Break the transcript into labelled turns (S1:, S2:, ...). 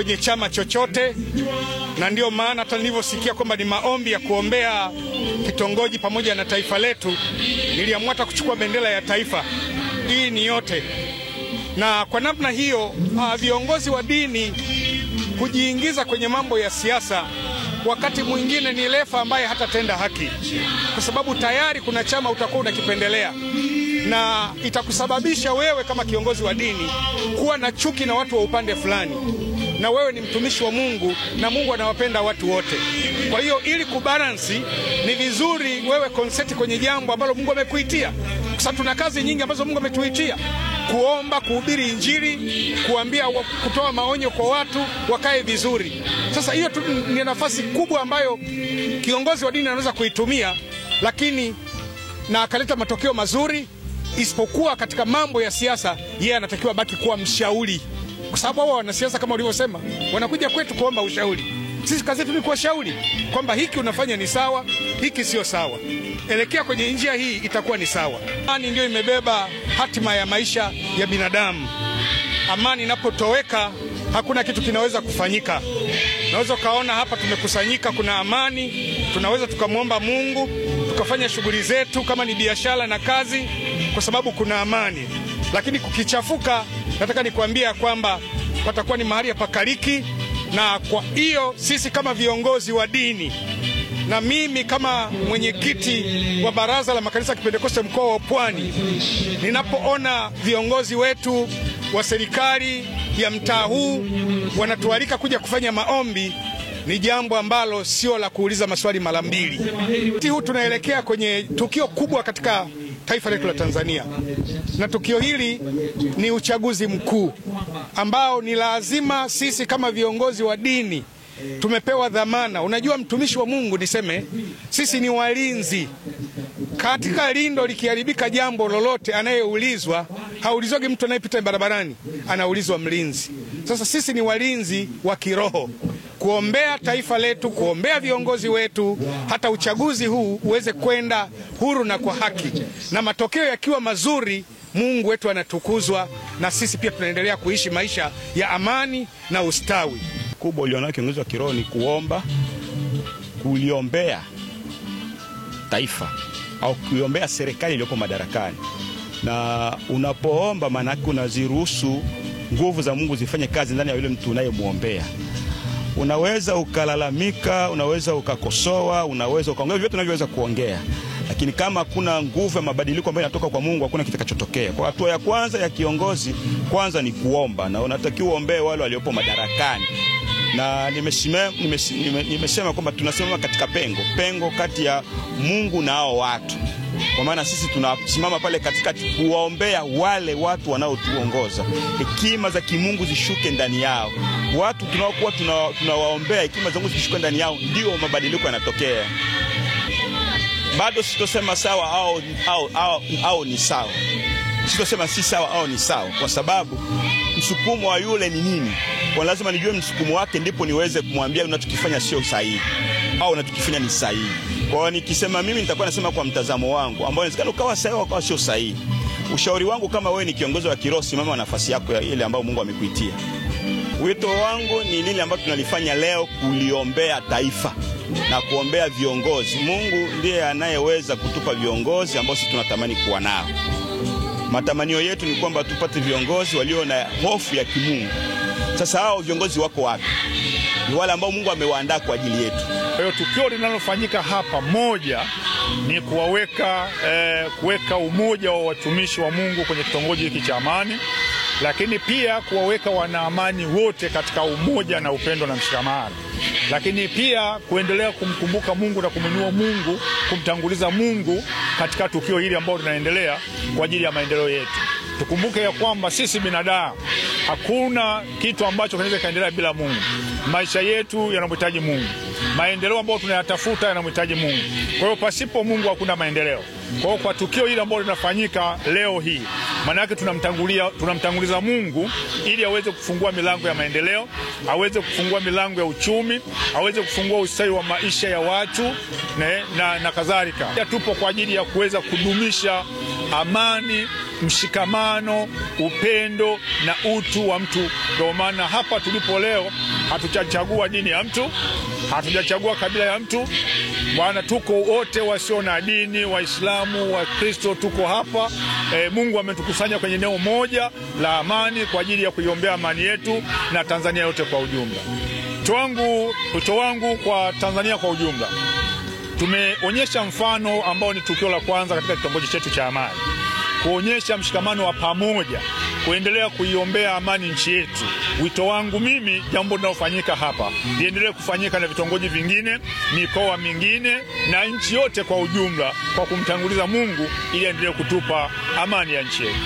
S1: kwenye chama chochote, na ndio maana hata nilivyosikia kwamba ni maombi ya kuombea kitongoji pamoja na taifa letu, niliamua hata kuchukua bendera ya taifa. Hii ni yote. Na kwa namna hiyo viongozi wa dini kujiingiza kwenye mambo ya siasa wakati mwingine ni lefa ambaye hatatenda haki, kwa sababu tayari kuna chama utakuwa unakipendelea, na itakusababisha wewe kama kiongozi wa dini kuwa na chuki na watu wa upande fulani, na wewe ni mtumishi wa Mungu na Mungu anawapenda watu wote. Kwa hiyo ili kubalansi, ni vizuri wewe konseti kwenye jambo ambalo Mungu amekuitia, kwa sababu tuna kazi nyingi ambazo Mungu ametuitia: kuomba, kuhubiri Injili, kuambia, kutoa maonyo kwa watu wakae vizuri. Sasa hiyo ni nafasi kubwa ambayo kiongozi wa dini anaweza kuitumia, lakini na akaleta matokeo mazuri. Isipokuwa katika mambo ya siasa, yeye anatakiwa baki kuwa mshauri, kwa sababu hao wanasiasa kama ulivyosema wanakuja kwetu kuomba ushauri. Sisi kazi yetu ni kuwashauri kwamba hiki unafanya ni sawa, hiki sio sawa, elekea kwenye njia hii, itakuwa ni sawa. Amani ndio imebeba hatima ya maisha ya binadamu. Amani inapotoweka, hakuna kitu kinaweza kufanyika. Naweza kaona hapa tumekusanyika, kuna amani, tunaweza tukamwomba Mungu, tukafanya shughuli zetu kama ni biashara na kazi, kwa sababu kuna amani. Lakini kukichafuka, nataka nikwambia kwamba patakuwa ni mahali pakaliki. Na kwa hiyo sisi kama viongozi wa dini, na mimi kama mwenyekiti wa Baraza la Makanisa ya Kipentekoste mkoa wa Pwani, ninapoona viongozi wetu wa serikali ya mtaa huu wanatualika kuja kufanya maombi, ni jambo ambalo sio la kuuliza maswali mara mbili. Huu tunaelekea kwenye tukio kubwa katika taifa letu la Tanzania, na tukio hili ni uchaguzi mkuu ambao ni lazima sisi kama viongozi wa dini tumepewa dhamana. Unajua, mtumishi wa Mungu, niseme sisi ni walinzi. Katika lindo likiharibika jambo lolote, anayeulizwa haulizwagi mtu anayepita barabarani, anaulizwa mlinzi. Sasa sisi ni walinzi wa kiroho, kuombea taifa letu, kuombea viongozi wetu, hata uchaguzi huu uweze kwenda huru na kwa haki, na matokeo yakiwa mazuri, Mungu wetu anatukuzwa, na sisi pia tunaendelea kuishi maisha ya amani na ustawi.
S2: Kubwa ulionao kiongozi wa kiroho ni kuomba, kuliombea taifa au kuiombea serikali iliyopo madarakani. Na unapoomba, maana yake unaziruhusu nguvu za Mungu zifanye kazi ndani ya yule mtu unayemuombea. Unaweza ukalalamika, unaweza ukakosoa, unaweza ukaongea vyote unavyoweza kuongea, lakini kama kuna nguvu ya mabadiliko ambayo inatoka kwa Mungu, hakuna kitakachotokea. Kwa hatua ya kwanza ya kiongozi, kwanza ni kuomba, na unatakiwa uombee wale waliopo madarakani. Na nimesema kwamba tunasimama katika pengo kati ya Mungu na hao watu. Kwa maana sisi tunasimama pale katikati kuwaombea wale watu wanaotuongoza, hekima za kimungu zishuke ndani yao. Watu tunaokuwa tunawaombea, hekima za Mungu zishuke ndani yao, ndio mabadiliko yanatokea. Bado sitosema sawa au ni sawa. Sitosema si sawa au ni sawa, kwa sababu msukumo wa yule ni nini? Kwa lazima nijue msukumo wake, ndipo niweze kumwambia unachokifanya sio sahihi au unachokifanya ni sahihi. Kwa nikisema mimi nitakuwa nasema kwa mtazamo wangu ambao inawezekana ukawa sahihi au ukawa sio sahihi. Ushauri wangu, kama wewe ni kiongozi wa kiroho, simama nafasi yako ile ambayo Mungu amekuitia. Wito wangu ni lile ambalo tunalifanya leo, kuliombea taifa na kuombea viongozi. Mungu ndiye anayeweza kutupa viongozi ambao sisi tunatamani kuwa nao. Matamanio yetu ni kwamba tupate viongozi walio na hofu ya kimungu. Sasa hao viongozi wako wapi? Ni wale ambao Mungu amewaandaa kwa ajili yetu.
S3: Kwa hiyo tukio linalofanyika hapa, moja ni kuweka umoja wa watumishi wa Mungu kwenye kitongoji hiki cha Amani, lakini pia kuwaweka wanaamani wote katika umoja na upendo na mshikamano, lakini pia kuendelea kumkumbuka Mungu na kumwinua Mungu, kumtanguliza Mungu katika tukio hili ambalo linaendelea kwa ajili ya maendeleo yetu. Tukumbuke ya kwamba sisi binadamu, hakuna kitu ambacho kinaweza kaendelea bila Mungu. Maisha yetu yanamhitaji Mungu, maendeleo ambayo tunayatafuta yanamhitaji Mungu. Kwa hiyo pasipo Mungu hakuna maendeleo. Kwa tukio hili ambalo linafanyika leo hii, maana yake tunamtanguliza Mungu ili aweze kufungua milango ya maendeleo, aweze kufungua milango ya uchumi, aweze kufungua ustawi wa maisha ya watu na kadhalika. Tupo kwa ajili ya kuweza kudumisha amani, mshikamano, upendo na utu wa mtu. Ndio maana hapa tulipo leo hatujachagua dini ya mtu, hatujachagua kabila ya mtu. Bwana, tuko wote wasio na dini, Waislamu, Wakristo, tuko hapa. Mungu ametukusanya kwenye eneo moja la amani kwa ajili ya kuiombea amani yetu na Tanzania yote kwa ujumla. Wito wangu kwa Tanzania kwa ujumla, tumeonyesha mfano ambao ni tukio la kwanza katika kitongoji chetu cha Amani, kuonyesha mshikamano wa pamoja, kuendelea kuiombea amani nchi yetu. Wito wangu mimi, jambo linalofanyika hapa liendelee kufanyika na vitongoji vingine, mikoa mingine na nchi yote kwa ujumla, kwa kumtanguliza Mungu ili aendelee kutupa amani ya nchi yetu.